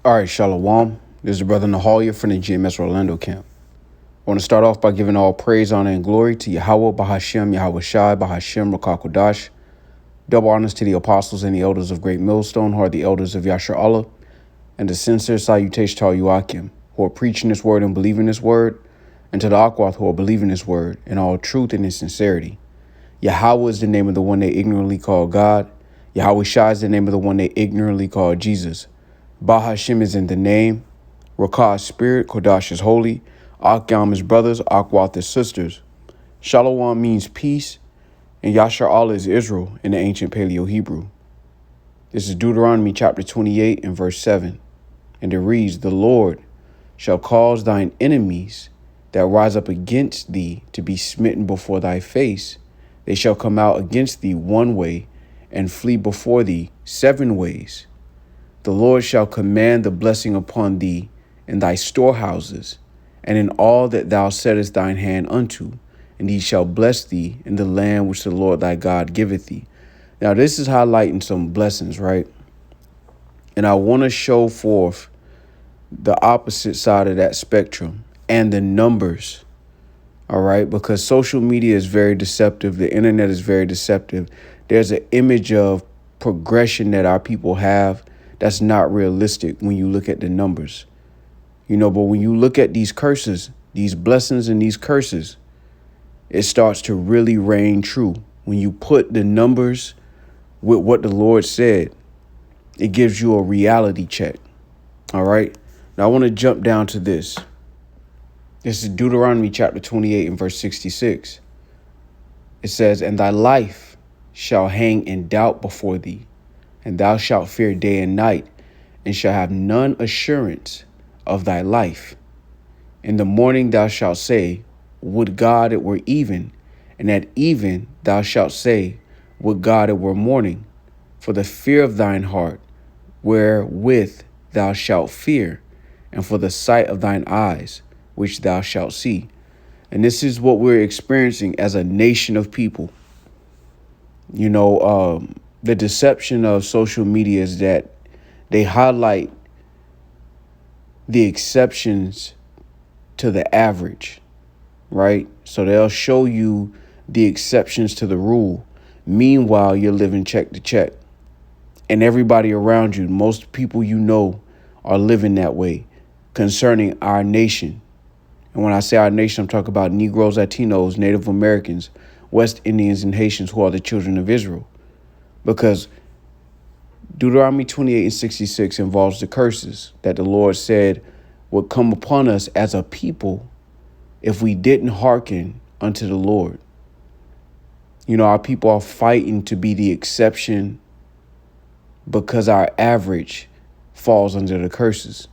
All right, Shalom. This is your brother Nahalia from the GMS Orlando camp. I want to start off by giving all praise, honor, and glory to Yahweh, Bahashem, Yahweh Shai, Bahashem, Rakakodash. Double honors to the apostles and the elders of Great Millstone, who are the elders of Yashar Allah, and the sincere salutation to all Yuakim, who are preaching this word and believing this word, and to the Akwath, who are believing this word in all truth and in sincerity. Yahweh is the name of the one they ignorantly call God. Yahweh Shai is the name of the one they ignorantly call Jesus. Bahashem is in the name. Rakah is spirit. Kodash is holy. Akyam is brothers. Akwath is sisters. Shalom means peace. And Yashar Allah is Israel in the ancient Paleo-Hebrew. This is Deuteronomy chapter 28 and verse 7. And it reads, "The Lord shall cause thine enemies that rise up against thee to be smitten before thy face. They shall come out against thee one way and flee before thee 7 ways. The Lord shall command the blessing upon thee in thy storehouses, and in all that thou settest thine hand unto, and he shall bless thee in the land which the Lord thy God giveth thee." Now, this is highlighting some blessings, right? And I want to show forth the opposite side of that spectrum and the numbers, all right? Because social media is very deceptive. The internet is very deceptive. There's an image of progression that our people have that's not realistic when you look at the numbers. But when you look at these curses, these blessings and these curses, it starts to really reign true. When you put the numbers with what the Lord said, it gives you a reality check. All right. Now I want to jump down to this. This is Deuteronomy chapter 28 and verse 66. It says, "And thy life shall hang in doubt before thee, and thou shalt fear day and night, and shall have none assurance of thy life. In the morning thou shalt say, Would God it were even, and at even thou shalt say, Would God it were morning. For the fear of thine heart, wherewith thou shalt fear, and for the sight of thine eyes, which thou shalt see." And this is what we're experiencing as a nation of people. The deception of social media is that they highlight the exceptions to the average, right? So they'll show you the exceptions to the rule. Meanwhile, you're living check to check. And everybody around you, most people are living that way concerning our nation. And when I say our nation, I'm talking about Negroes, Latinos, Native Americans, West Indians, and Haitians, who are the children of Israel. Because Deuteronomy 28 and 66 involves the curses that the Lord said would come upon us as a people if we didn't hearken unto the Lord. Our people are fighting to be the exception because our average falls under the curses.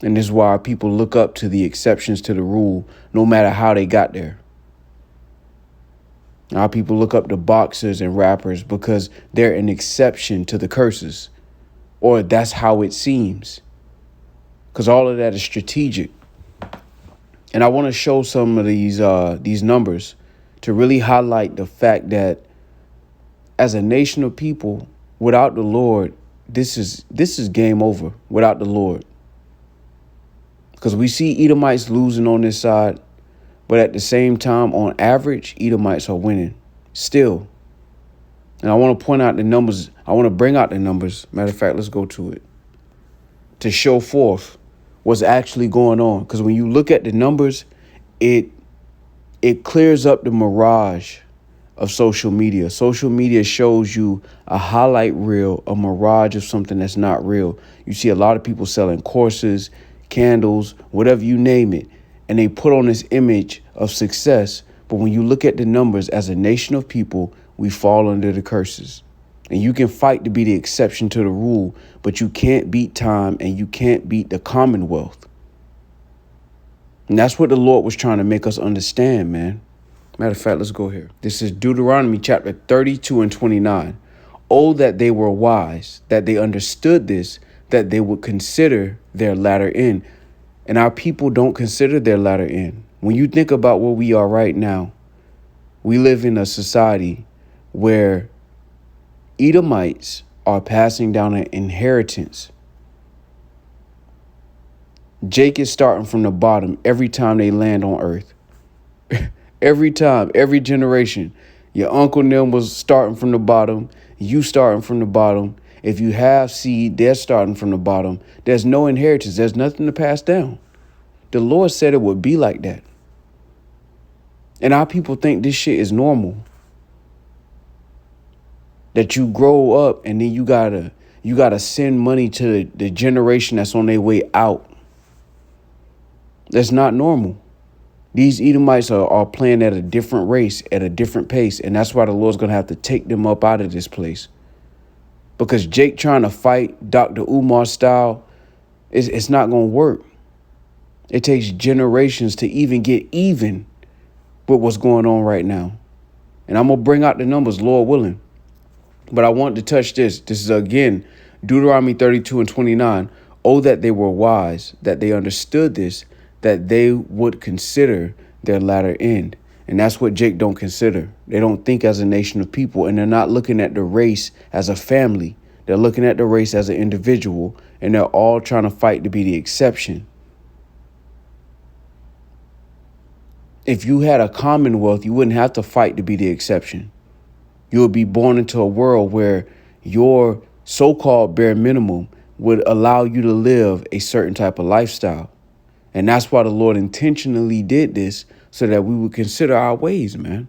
And this is why our people look up to the exceptions to the rule, no matter how they got there. Our people look up to boxers and rappers because they're an exception to the curses, or that's how it seems, because all of that is strategic. And I want to show some of these numbers to really highlight the fact that as a nation of people, without the Lord, this is game over without the Lord. Because we see Edomites losing on this side, but at the same time, on average, Edomites are winning still. And I want to point out the numbers. I want to bring out the numbers. Matter of fact, let's go to it to show forth what's actually going on. Because when you look at the numbers, it clears up the mirage of social media. Social media shows you a highlight reel, a mirage of something that's not real. You see a lot of people selling courses, candles, whatever you name it, and they put on this image of success. But when you look at the numbers, as a nation of people, we fall under the curses. And you can fight to be the exception to the rule, but you can't beat time and you can't beat the Commonwealth. And that's what the Lord was trying to make us understand, man. Matter of fact, let's go here. This is Deuteronomy chapter 32 and 29. "Oh, that they were wise, that they understood this, that they would consider their latter end." And our people don't consider their latter end. When you think about where we are right now, we live in a society where Edomites are passing down an inheritance Jake is starting from the bottom every time they land on earth. Every time, every generation. Your uncle Nim was starting from the bottom. You starting from the bottom. If you have seed, they're starting from the bottom. There's no inheritance. There's nothing to pass down. The Lord said it would be like that. And our people think this shit is normal. That you grow up and then you gotta send money to the generation that's on their way out. That's not normal. These Edomites are playing at a different race, at a different pace. And that's why the Lord's going to have to take them up out of this place. Because Jake trying to fight Dr. Umar style, it's not going to work. It takes generations to even get even with what's going on right now. And I'm going to bring out the numbers, Lord willing. But I want to touch this. This is, again, Deuteronomy 32:29. Oh, that they were wise, that they understood this, that they would consider their latter end. And that's what Jake don't consider. They don't think as a nation of people, and they're not looking at the race as a family. They're looking at the race as an individual, and they're all trying to fight to be the exception. If you had a commonwealth, you wouldn't have to fight to be the exception. You would be born into a world where your so-called bare minimum would allow you to live a certain type of lifestyle. And that's why the Lord intentionally did this, so that we would consider our ways, man.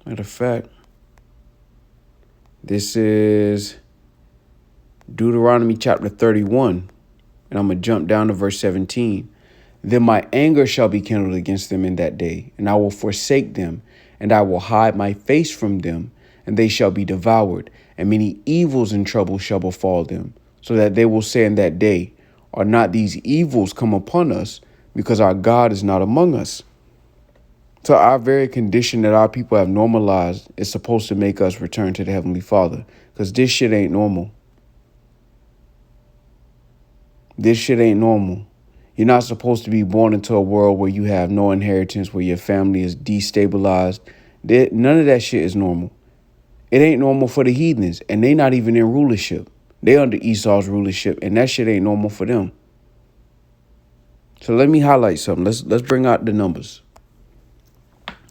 Matter of fact, this is Deuteronomy chapter 31, and I'm going to jump down to verse 17. Then my anger shall be kindled against them in that day, and I will forsake them, and I will hide my face from them, and they shall be devoured, and many evils and troubles shall befall them, so that they will say in that day, are not these evils come upon us, because our God is not among us? So our very condition that our people have normalized is supposed to make us return to the Heavenly Father, because this shit ain't normal. This shit ain't normal. You're not supposed to be born into a world where you have no inheritance, where your family is destabilized. None of that shit is normal. It ain't normal for the heathens, and they not even in rulership. They under Esau's rulership, and that shit ain't normal for them. So let me highlight something. Let's bring out the numbers.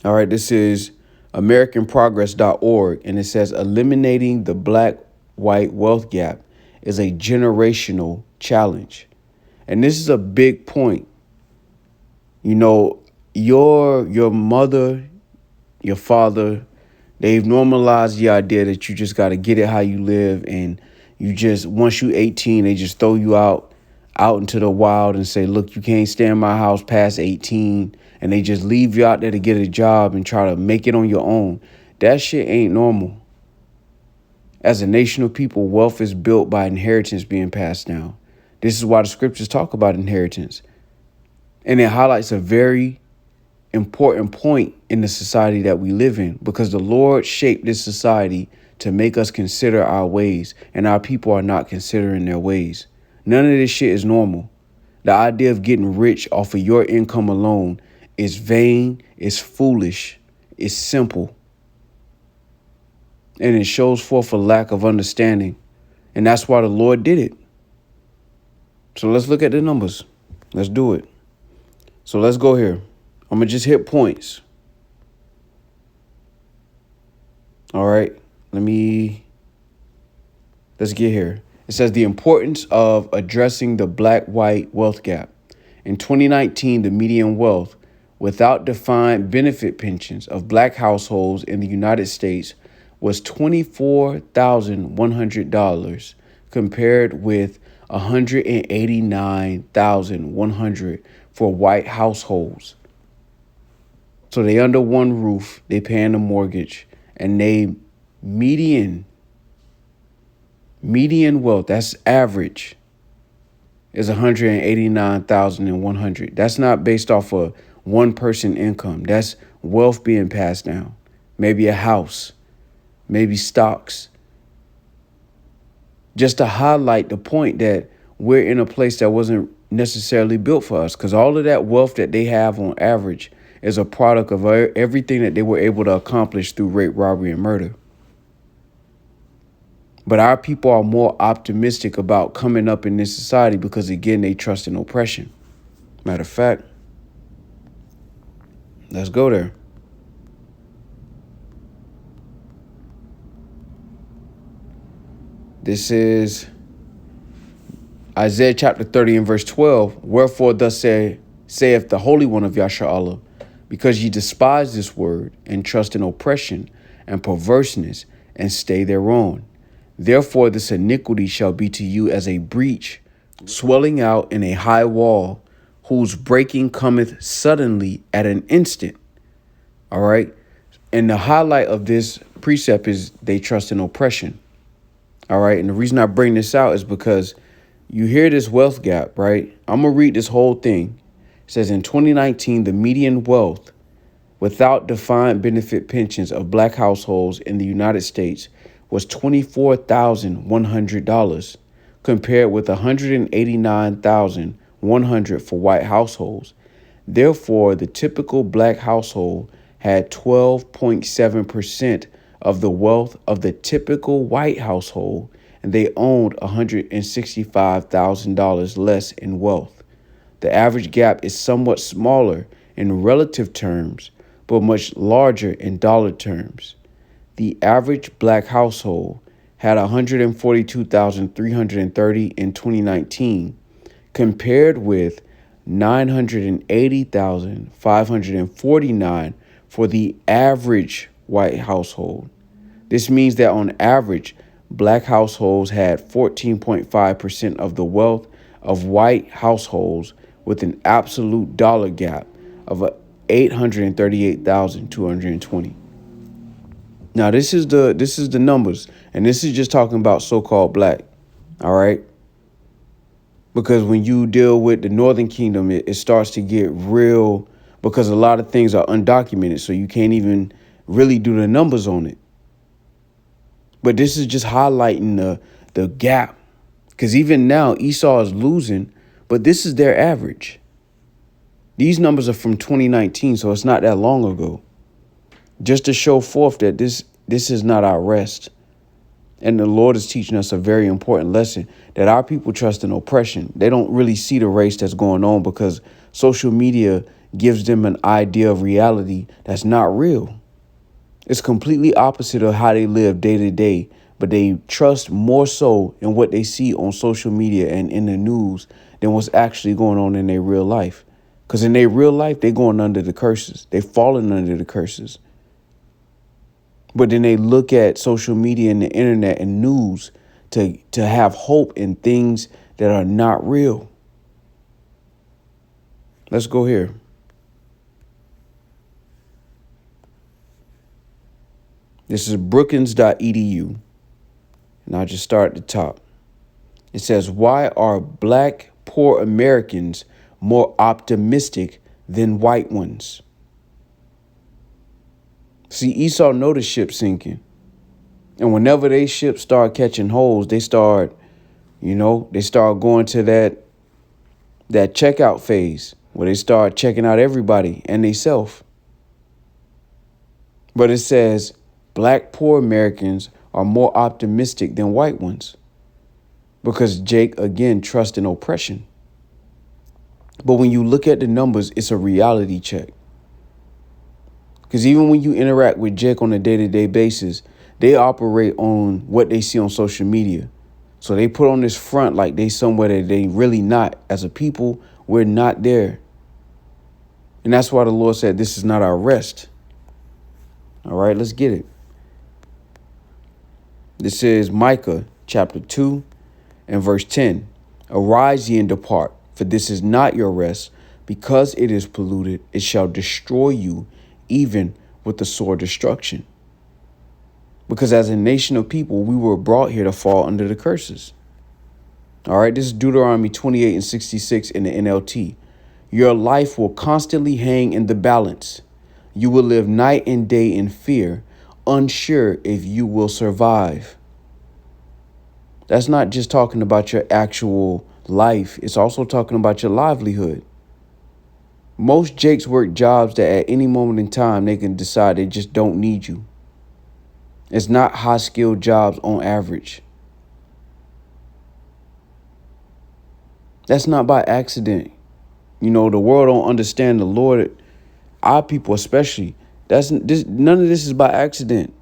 All right, this is AmericanProgress.org, and it says eliminating the black-white wealth gap is a generational challenge. And this is a big point. You know, your mother, your father, they've normalized the idea that you just got to get it how you live, and you just, once you 18, they just throw you out into the wild and say, look, you can't stay in my house past 18. And they just leave you out there to get a job and try to make it on your own. That shit ain't normal. As a nation of people, wealth is built by inheritance being passed down. This is why the scriptures talk about inheritance. And it highlights a very important point in the society that we live in, because the Lord shaped this society to make us consider our ways, and our people are not considering their ways. None of this shit is normal. The idea of getting rich off of your income alone is vain, is foolish, is simple. And it shows forth a lack of understanding. And that's why the Lord did it. So let's look at the numbers. Let's do it. So let's go here. I'm going to just hit points. All right. Let's get here. It says the importance of addressing the black-white wealth gap. In 2019, the median wealth without defined benefit pensions of black households in the United States was $24,100 compared with $189,100 for white households. So they under one roof, they paying a mortgage, and they median wealth, that's average, is $189,100. That's not based off of one person income. That's wealth being passed down. Maybe a house, maybe stocks. Just to highlight the point that we're in a place that wasn't necessarily built for us, because all of that wealth that they have on average is a product of everything that they were able to accomplish through rape, robbery, and murder. But our people are more optimistic about coming up in this society because, again, they trust in oppression. Matter of fact, let's go there. This is Isaiah chapter 30 and verse 12. Wherefore thus saith the Holy One of Yasharallah, because ye despise this word and trust in oppression and perverseness and stay thereon. Therefore this iniquity shall be to you as a breach, swelling out in a high wall, whose breaking cometh suddenly at an instant. All right. And the highlight of this precept is they trust in oppression. All right. And the reason I bring this out is because you hear this wealth gap, right? I'm going to read this whole thing. It says in 2019, the median wealth without defined benefit pensions of black households in the United States was $24,100, compared with $189,100 for white households. Therefore, the typical black household had 12.7% of the wealth of the typical white household, and they owned $165,000 less in wealth. The average gap is somewhat smaller in relative terms, but much larger in dollar terms. The average black household had $142,330 in 2019, compared with $980,549 for the average white household. This means that on average, black households had 14.5% of the wealth of white households, with an absolute dollar gap of $838,220. Now, this is the numbers, and this is just talking about so-called black. All right. Because when you deal with the Northern Kingdom, it starts to get real, because a lot of things are undocumented. So you can't even really do the numbers on it. But this is just highlighting the gap, because even now Esau is losing, but this is their average. These numbers are from 2019, so it's not that long ago. Just to show forth that this is not our rest. And the Lord is teaching us a very important lesson, that our people trust in oppression. They don't really see the race that's going on, because social media gives them an idea of reality that's not real. It's completely opposite of how they live day to day, but they trust more so in what they see on social media and in the news than what's actually going on in their real life. Because in their real life, they're going under the curses. They're falling under the curses. But then they look at social media and the internet and news to have hope in things that are not real. Let's go here. This is brookings.edu. And I'll just start at the top. It says, why are black poor Americans more optimistic than white ones? See, Esau know the ship sinking. And whenever they ships start catching holes, they start going to that checkout phase where they start checking out everybody and they self. But it says black poor Americans are more optimistic than white ones, because Jake, again, trusts in oppression. But when you look at the numbers, it's a reality check. Because even when you interact with Jake on a day-to-day basis, they operate on what they see on social media. So they put on this front like they somewhere that they really not. As a people, we're not there. And that's why the Lord said this is not our rest. All right, let's get it. This is Micah chapter 2 and verse 10. Arise ye and depart, for this is not your rest. Because it is polluted, it shall destroy you, even with the sore destruction. Because as a nation of people, we were brought here to fall under the curses. All right, this is Deuteronomy 28 and 66 in the NLT. Your life will constantly hang in the balance. You will live night and day in fear, unsure if you will survive. That's not just talking about your actual life. It's also talking about your livelihood. Most Jakes work jobs that at any moment in time, they can decide they just don't need you. It's not high-skilled jobs on average. That's not by accident. You know, the world don't understand the Lord, our people especially. None of this is by accident.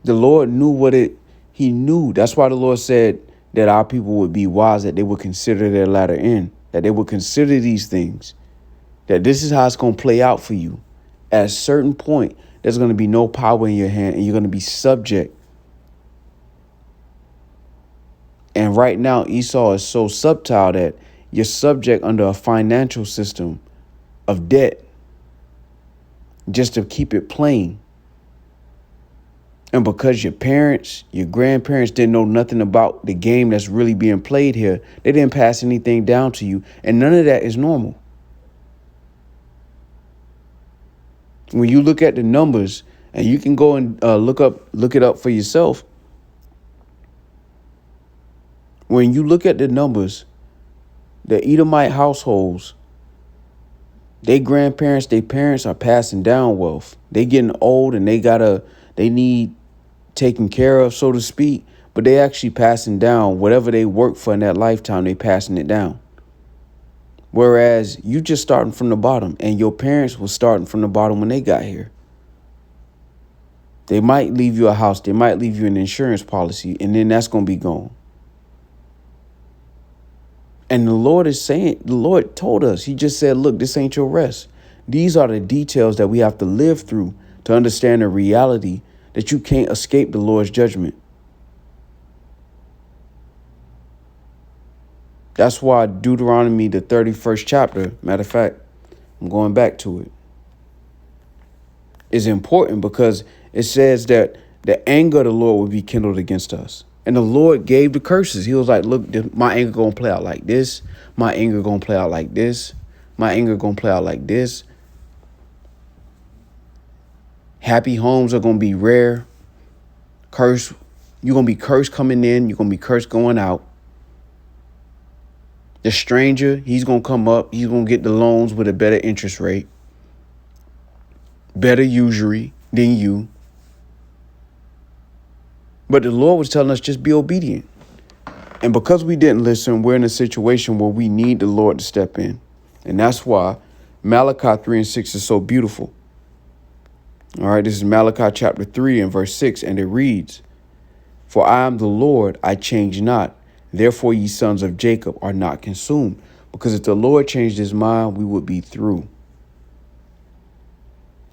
The Lord knew he knew. That's why the Lord said that our people would be wise, that they would consider their latter end, that they would consider these things, that this is how it's going to play out for you. At a certain point, there's going to be no power in your hand and you're going to be subject. And right now, Esau is so subtle that you're subject under a financial system of debt just to keep it plain. And because your parents, your grandparents didn't know nothing about the game that's really being played here, they didn't pass anything down to you. And none of that is normal. When you look at the numbers, and you can go and look it up for yourself. When you look at the numbers, the Edomite households, their grandparents, their parents are passing down wealth. They getting old and they need taken care of, so to speak, but they actually passing down whatever they worked for in that lifetime, they passing it down. Whereas you just starting from the bottom, and your parents were starting from the bottom when they got here. They might leave you a house, they might leave you an insurance policy, and then that's going to be gone. And the Lord told us, he just said, look, this ain't your rest. These are the details that we have to live through to understand the reality that you can't escape the Lord's judgment. That's why Deuteronomy, the 31st chapter, matter of fact, I'm going back to it, is important because it says that the anger of the Lord will be kindled against us. And the Lord gave the curses. He was like, look, my anger going to play out like this. My anger going to play out like this. My anger going to play out like this. Happy homes are going to be rare. Curse. You're going to be cursed coming in. You're going to be cursed going out. The stranger, he's going to come up. He's going to get the loans with a better interest rate. Better usury than you. But the Lord was telling us just be obedient. And because we didn't listen, we're in a situation where we need the Lord to step in. And that's why Malachi 3:6 is so beautiful. All right, this is Malachi chapter 3 and verse 6, and it reads, "For I am the Lord, I change not. Therefore, ye sons of Jacob are not consumed." Because if the Lord changed his mind, we would be through.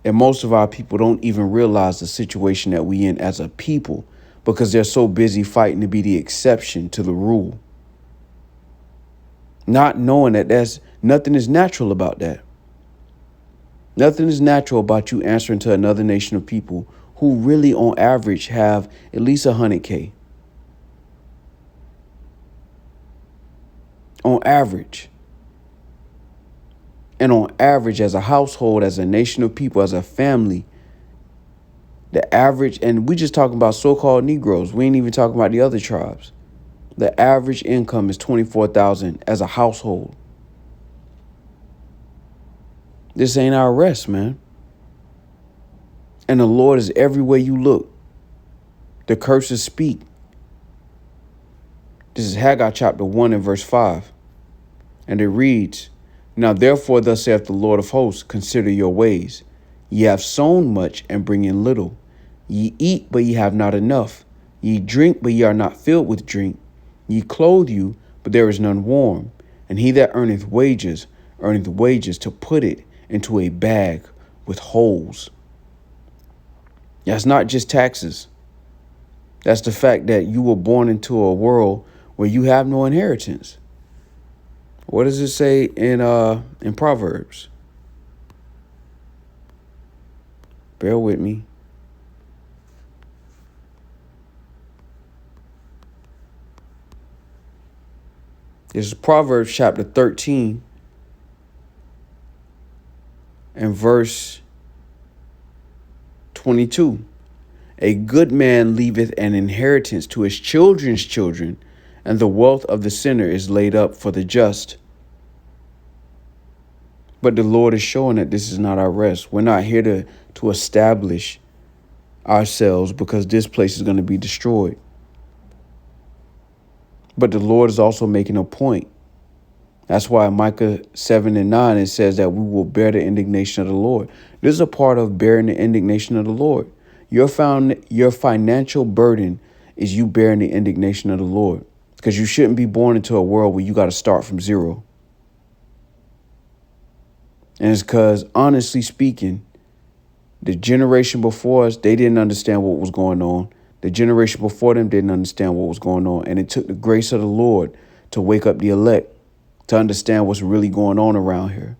And most of our people don't even realize the situation that we in as a people, because they're so busy fighting to be the exception to the rule. Not knowing that nothing is natural about that. Nothing is natural about you answering to another nation of people who really on average have at least 100K. On average. And on average, as a household, as a nation of people, as a family, the average, and we just talking about so-called Negroes. We ain't even talking about the other tribes. The average income is $24,000 as a household. This ain't our rest, man. And the Lord is everywhere you look. The curses speak. This is Haggai chapter 1 and verse 5. And it reads, "Now therefore thus saith the Lord of hosts, consider your ways. Ye have sown much and bring in little. Ye eat, but ye have not enough. Ye drink, but ye are not filled with drink. Ye clothe you, but there is none warm. And he that earneth wages to put it into a bag with holes." That's not just taxes. That's the fact that you were born into a world where you have no inheritance. What does it say in Proverbs? Bear with me. This is Proverbs chapter 13 and verse 22. "A good man leaveth an inheritance to his children's children, and the wealth of the sinner is laid up for the just." But the Lord is showing that this is not our rest. We're not here to establish ourselves, because this place is going to be destroyed. But the Lord is also making a point. That's why in Micah 7:9, it says that we will bear the indignation of the Lord. This is a part of bearing the indignation of the Lord. Your financial burden is you bearing the indignation of the Lord, because you shouldn't be born into a world where you got to start from zero. And it's because, honestly speaking, the generation before us, they didn't understand what was going on. The generation before them didn't understand what was going on. And it took the grace of the Lord to wake up the elect, to understand what's really going on around here,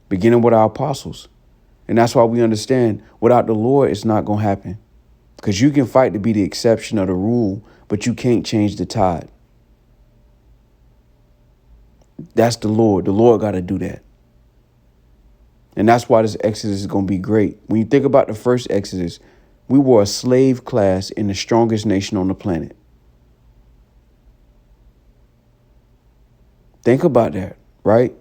beginning with our apostles. And that's why we understand without the Lord, it's not going to happen. Because you can fight to be the exception of the rule, but you can't change the tide. That's the Lord. The Lord got to do that. And that's why this Exodus is going to be great. When you think about the first Exodus, we were a slave class in the strongest nation on the planet. Think about that, right?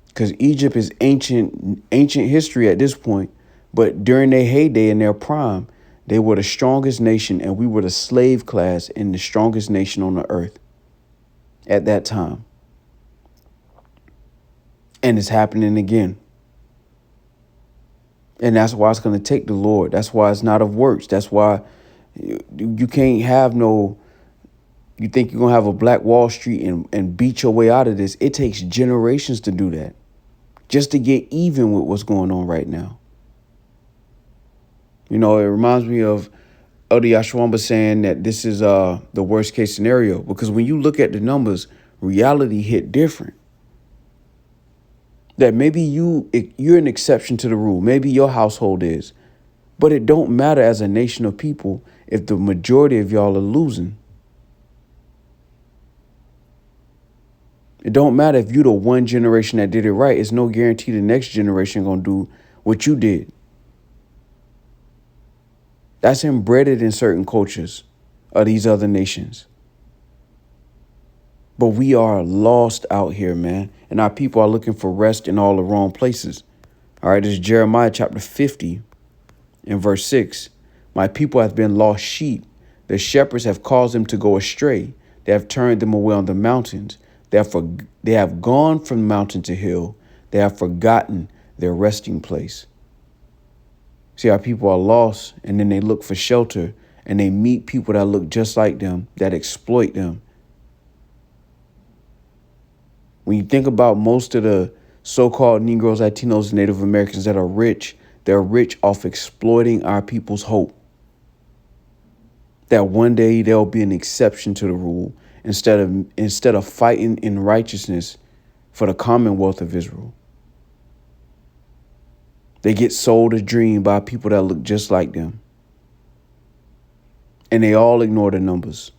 Because Egypt is ancient history at this point. But during their heyday, in their prime, they were the strongest nation, and we were the slave class in the strongest nation on the earth at that time. And it's happening again. And that's why it's going to take the Lord. That's why it's not of works. That's why you can't have you think you're going to have a Black Wall Street and beat your way out of this. It takes generations to do that, just to get even with what's going on right now. You know, it reminds me of Elder Yashwamba saying that this is the worst case scenario, because when you look at the numbers, reality hit different. That maybe you're an exception to the rule. Maybe your household is. But it don't matter as a nation of people if the majority of y'all are losing. It don't matter if you're the one generation that did it right. It's no guarantee the next generation going to do what you did. That's embedded in certain cultures of these other nations. But we are lost out here, man. And our people are looking for rest in all the wrong places. All right, this is Jeremiah chapter 50 and verse 6. My people have been lost sheep. The shepherds have caused them to go astray. They have turned them away on the mountains. They have gone from mountain to hill. They have forgotten their resting place. See, our people are lost, and then they look for shelter, and they meet people that look just like them, that exploit them. When you think about most of the so-called Negroes, Latinos, Native Americans that are rich, they're rich off exploiting our people's hope. That one day they'll be an exception to the rule instead of fighting in righteousness for the commonwealth of Israel. They get sold a dream by people that look just like them. And they all ignore the numbers.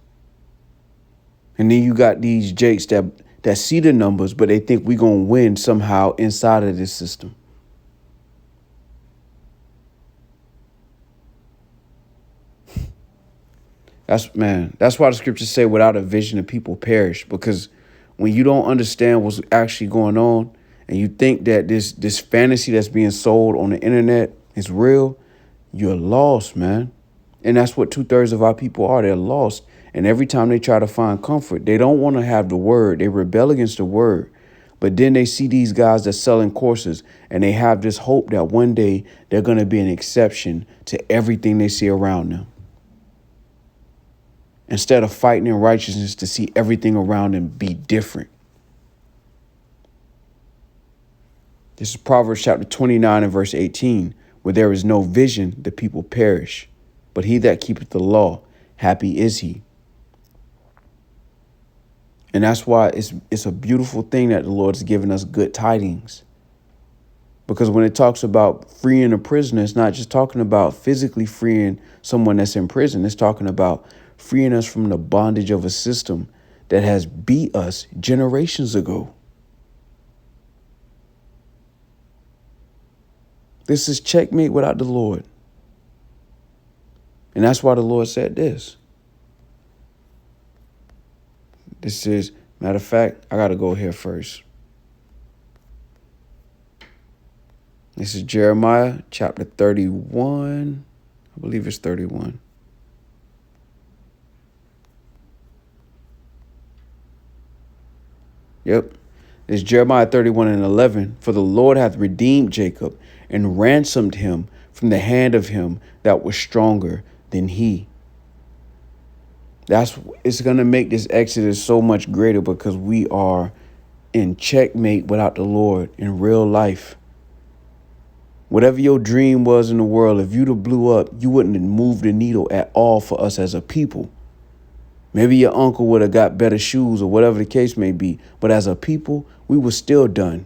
And then you got these jakes that see the numbers, but they think we're going to win somehow inside of this system. That's why the scriptures say without a vision, the people perish. Because when you don't understand what's actually going on, and you think that this fantasy that's being sold on the internet is real, you're lost, man. And that's what 2/3 of our people are. They're lost. And every time they try to find comfort, they don't want to have the word. They rebel against the word. But then they see these guys that's selling courses, and they have this hope that one day they're going to be an exception to everything they see around them. Instead of fighting in righteousness to see everything around them be different. This is Proverbs chapter 29 and verse 18. Where there is no vision, the people perish. But he that keepeth the law, happy is he. And that's why it's a beautiful thing that the Lord has given us good tidings. Because when it talks about freeing a prisoner, it's not just talking about physically freeing someone that's in prison. It's talking about freeing us from the bondage of a system that has beat us generations ago. This is checkmate without the Lord. And that's why the Lord said this. This is, matter of fact, I got to go here first. This is Jeremiah chapter 31. I believe it's 31. Yep. It's Jeremiah 31:11. For the Lord hath redeemed Jacob and ransomed him from the hand of him that was stronger than he. It's going to make this Exodus so much greater because we are in checkmate without the Lord in real life. Whatever your dream was in the world, if you'd have blew up, you wouldn't have moved the needle at all for us as a people. Maybe your uncle would have got better shoes or whatever the case may be. But as a people, we were still done.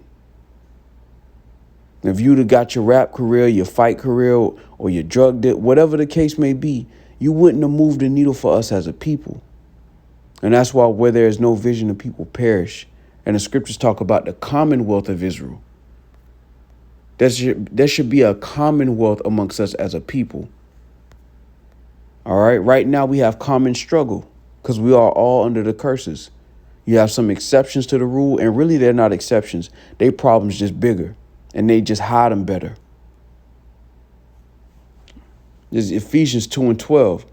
If you'd have got your rap career, your fight career, or your drug deal, whatever the case may be, you wouldn't have moved the needle for us as a people. And that's why where there is no vision, the people perish. And the scriptures talk about the commonwealth of Israel. There should be a commonwealth amongst us as a people. All right. Right now we have common struggle because we are all under the curses. You have some exceptions to the rule, and really they're not exceptions. They problems just bigger, and they just hide them better. This is Ephesians 2:12.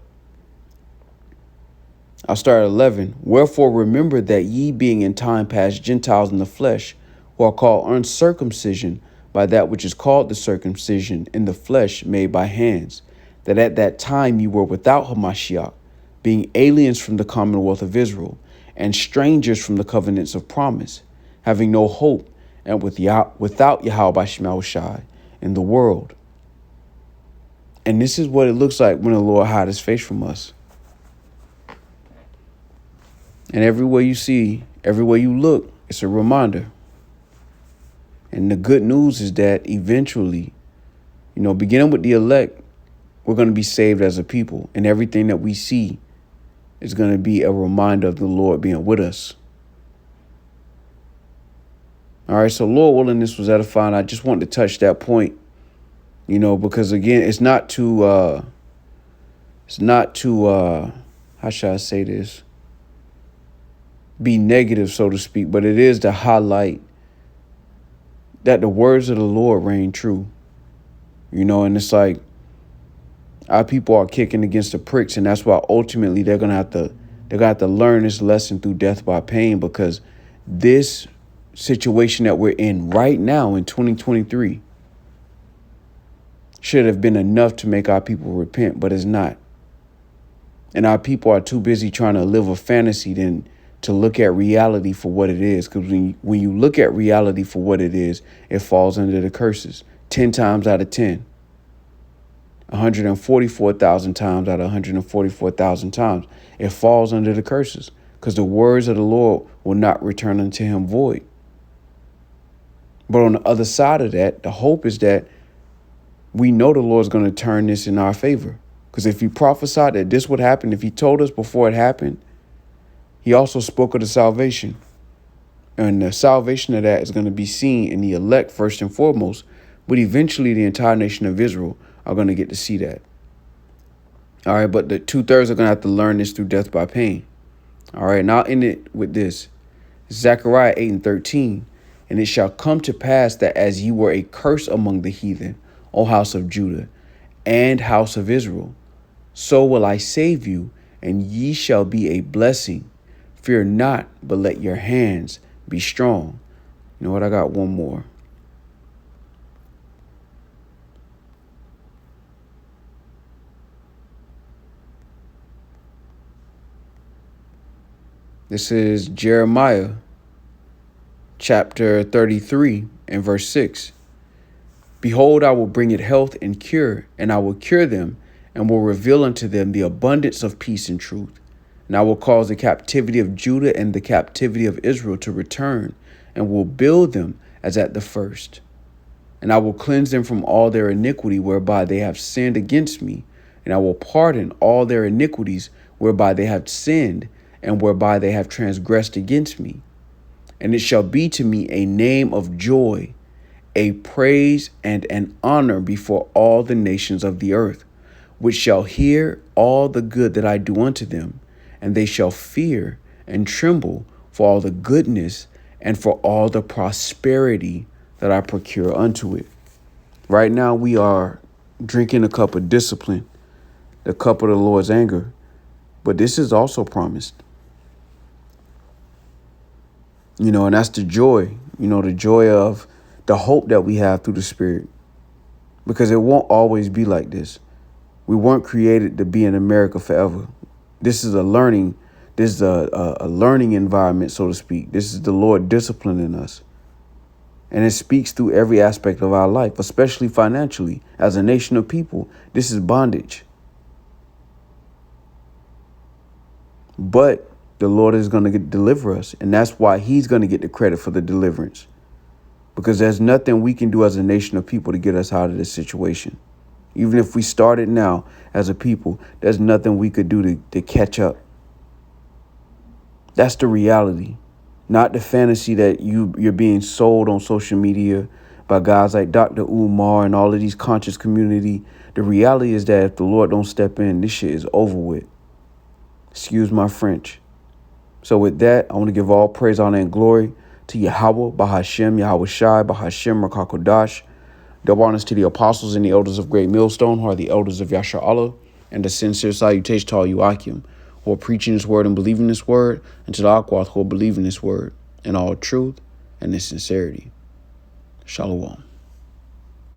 I'll start at 11. Wherefore remember that ye being in time past Gentiles in the flesh, who are called uncircumcision by that which is called the circumcision in the flesh made by hands, that at that time ye were without Hamashiach, being aliens from the commonwealth of Israel, and strangers from the covenants of promise, having no hope, and without Yahweh Shai in the world. And this is what it looks like when the Lord hide his face from us. And everywhere you see, everywhere you look, it's a reminder. And the good news is that eventually, beginning with the elect, we're going to be saved as a people. And everything that we see is going to be a reminder of the Lord being with us. All right, so Lord willing, this was edifying. I just wanted to touch that point, because again, it's not to, how should I say this? Be negative, so to speak, but it is to highlight that the words of the Lord reign true, and it's like our people are kicking against the pricks, and that's why ultimately they're gonna have to learn this lesson through death by pain, because this situation that we're in right now in 2023 should have been enough to make our people repent, but it's not. And our people are too busy trying to live a fantasy than to look at reality for what it is. Because when you look at reality for what it is, it falls under the curses 10 times out of 10. 144,000 times out of 144,000 times, it falls under the curses, because the words of the Lord will not return unto him void. But on the other side of that, the hope is that we know the Lord's going to turn this in our favor. Because if he prophesied that this would happen, if he told us before it happened, he also spoke of the salvation. And the salvation of that is going to be seen in the elect first and foremost. But eventually the entire nation of Israel are going to get to see that. All right, but the 2/3 are going to have to learn this through death by pain. All right, and I'll end it with this. Zechariah 8:13. And it shall come to pass that as ye were a curse among the heathen, O house of Judah and house of Israel, so will I save you, and ye shall be a blessing. Fear not, but let your hands be strong. You know what? I got one more. This is Jeremiah chapter 33 and verse 6. Behold, I will bring it health and cure, and I will cure them, and will reveal unto them the abundance of peace and truth. And I will cause the captivity of Judah and the captivity of Israel to return, and will build them as at the first. And I will cleanse them from all their iniquity whereby they have sinned against me, and I will pardon all their iniquities whereby they have sinned, and whereby they have transgressed against me. And it shall be to me a name of joy, a praise and an honor before all the nations of the earth, which shall hear all the good that I do unto them, and they shall fear and tremble for all the goodness and for all the prosperity that I procure unto it. Right now we are drinking a cup of discipline, the cup of the Lord's anger, but this is also promised. And that's the joy, the joy of the hope that we have through the Spirit, because it won't always be like this. We weren't created to be in America forever. This is a learning. This is a learning environment, so to speak. This is the Lord disciplining us. And it speaks through every aspect of our life, especially financially. As a nation of people, this is bondage. But the Lord is going to deliver us. And that's why he's going to get the credit for the deliverance. Because there's nothing we can do as a nation of people to get us out of this situation. Even if we started now as a people, there's nothing we could do to catch up. That's the reality, not the fantasy that you're being sold on social media by guys like Dr. Umar and all of these conscious community. The reality is that if the Lord don't step in, this shit is over with. Excuse my French. So with that, I want to give all praise, honor, and glory to Yahweh, Bahashem, Yahweh Shai, Bahashem, Rakakodash. Double honors to the apostles and the elders of Great Millstone, who are the elders of Yasha Allah, and a sincere salutation to all you Akim, who are preaching this word and believing this word, and to the Akwath, who are believing this word in all truth and in sincerity. Shalom.